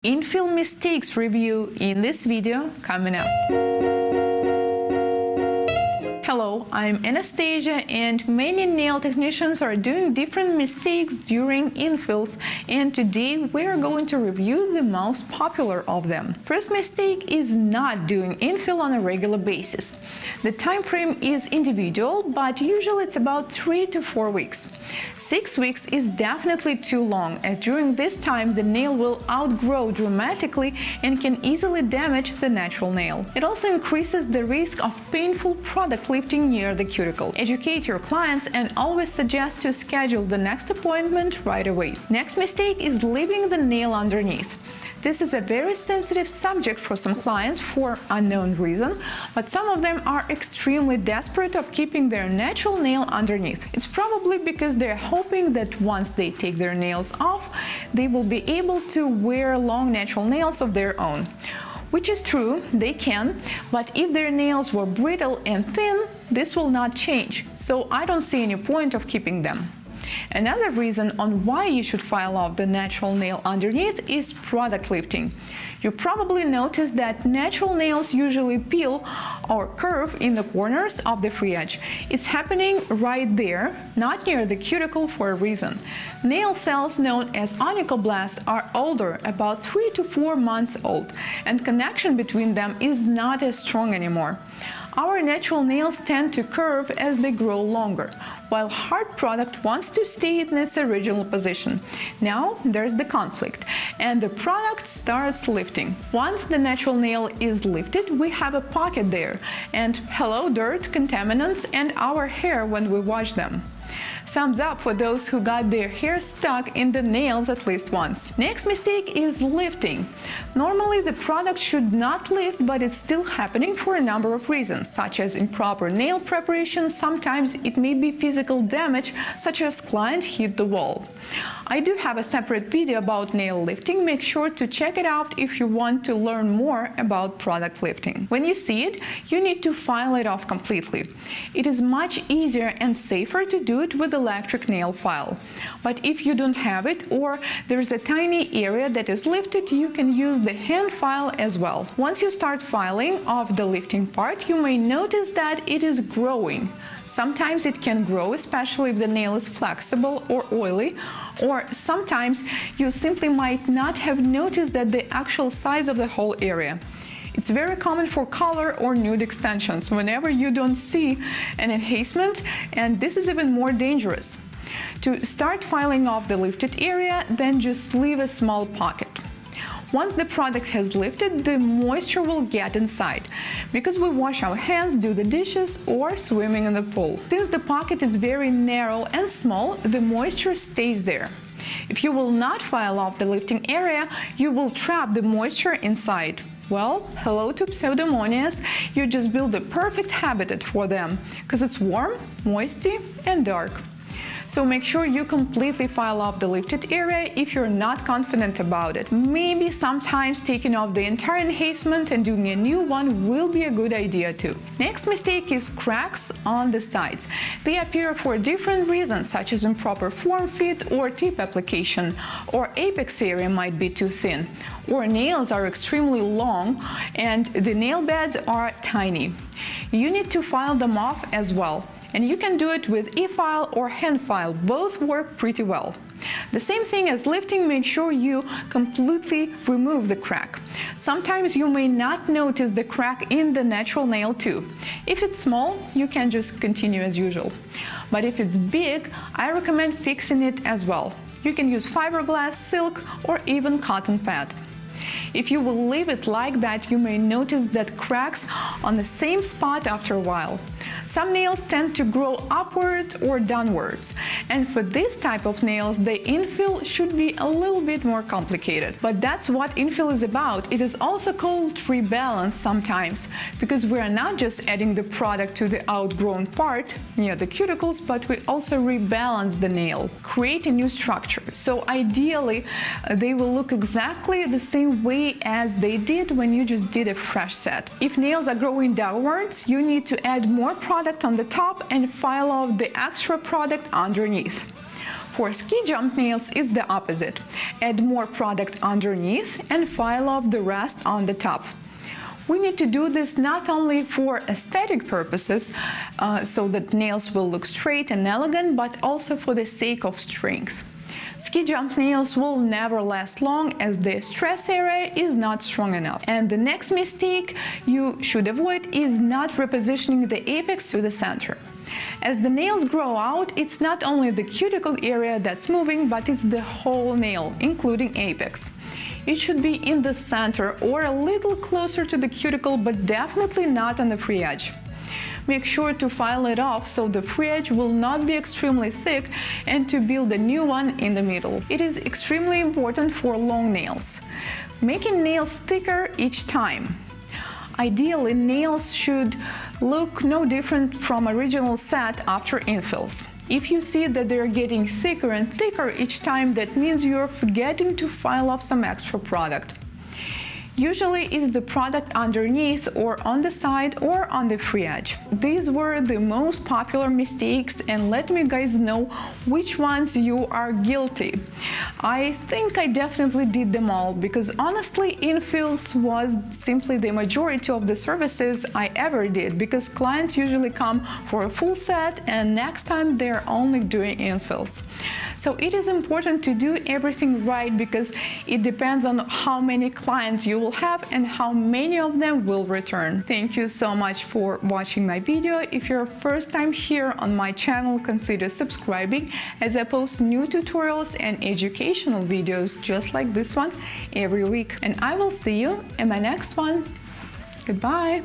Infill mistakes review in this video coming up. Hello, I'm Anastasia, and many nail technicians are doing different mistakes during infills, and today we are going to review the most popular of them. First mistake is not doing infill on a regular basis. The time frame is individual, but usually it's about 3 to 4 weeks. 6 weeks is definitely too long, as during this time the nail will outgrow dramatically and can easily damage the natural nail. It also increases the risk of painful product lifting near the cuticle. Educate your clients and always suggest to schedule the next appointment right away. Next mistake is leaving the nail underneath. This is a very sensitive subject for some clients for unknown reason, but some of them are extremely desperate of keeping their natural nail underneath. It's probably because they're hoping that once they take their nails off, they will be able to wear long natural nails of their own. Which is true, they can, but if their nails were brittle and thin, this will not change, so I don't see any point of keeping them. Another reason on why you should file off the natural nail underneath is product lifting. You probably noticed that natural nails usually peel or curve in the corners of the free edge. It's happening right there, not near the cuticle, for a reason. Nail cells known as onicoblasts are older, about 3 to 4 months old, and connection between them is not as strong anymore. Our natural nails tend to curve as they grow longer, while hard product wants to stay in its original position. Now there's the conflict, and the product starts lifting. Once the natural nail is lifted, we have a pocket there, and hello dirt, contaminants, and our hair when we wash them. Thumbs up for those who got their hair stuck in the nails at least once. Next mistake is lifting. Normally the product should not lift, but it's still happening for a number of reasons, such as improper nail preparation. Sometimes it may be physical damage, such as client hit the wall. I do have a separate video about nail lifting. Make sure to check it out if you want to learn more about product lifting. When you see it, you need to file it off completely. It is much easier and safer to do it with electric nail file. But if you don't have it, or there's a tiny area that is lifted, you can use the hand file as well. Once you start filing off the lifting part, you may notice that it is growing. Sometimes it can grow, especially if the nail is flexible or oily, or sometimes you simply might not have noticed that the actual size of the whole area. It's very common for color or nude extensions whenever you don't see an enhancement, and this is even more dangerous. To start filing off the lifted area, then just leave a small pocket. Once the product has lifted, the moisture will get inside, because we wash our hands, do the dishes, or swimming in the pool. Since the pocket is very narrow and small, the moisture stays there. If you will not file off the lifting area, you will trap the moisture inside. Well, hello to pseudomonias, you just build the perfect habitat for them, because it's warm, moisty, and dark. So make sure you completely file off the lifted area if you're not confident about it. Maybe sometimes taking off the entire enhancement and doing a new one will be a good idea too. Next mistake is cracks on the sides. They appear for different reasons, such as improper form fit or tip application, or apex area might be too thin, or nails are extremely long and the nail beds are tiny. You need to file them off as well. And you can do it with e-file or hand file, both work pretty well. The same thing as lifting, make sure you completely remove the crack. Sometimes you may not notice the crack in the natural nail too. If it's small, you can just continue as usual. But if it's big, I recommend fixing it as well. You can use fiberglass, silk, or even cotton pad. If you will leave it like that, you may notice that cracks on the same spot after a while. Some nails tend to grow upwards or downwards, and for this type of nails, the infill should be a little bit more complicated. But that's what infill is about. It is also called rebalance sometimes, because we are not just adding the product to the outgrown part near the cuticles, but we also rebalance the nail, create a new structure. So ideally, they will look exactly the same way as they did when you just did a fresh set. If nails are growing downwards, you need to add more product on the top and file off the extra product underneath. For ski jump nails, it's the opposite. Add more product underneath and file off the rest on the top. We need to do this not only for aesthetic purposes, so that nails will look straight and elegant, but also for the sake of strength. Ski jump nails will never last long as the stress area is not strong enough. And the next mistake you should avoid is not repositioning the apex to the center. As the nails grow out, it's not only the cuticle area that's moving, but it's the whole nail, including apex. It should be in the center or a little closer to the cuticle, but definitely not on the free edge. Make sure to file it off so the free edge will not be extremely thick and to build a new one in the middle. It is extremely important for long nails. Making nails thicker each time. Ideally, nails should look no different from original set after infills. If you see that they're getting thicker and thicker each time, that means you're forgetting to file off some extra product. Usually it's the product underneath or on the side or on the free edge. These were the most popular mistakes, and let me guys know which ones you are guilty. I think I definitely did them all, because honestly infills was simply the majority of the services I ever did, because clients usually come for a full set and next time they're only doing infills. So it is important to do everything right, because it depends on how many clients you will have and how many of them will return. Thank you so much for watching my video. If you're first time here on my channel, consider subscribing, as I post new tutorials and educational videos just like this one every week. And I will see you in my next one. Goodbye.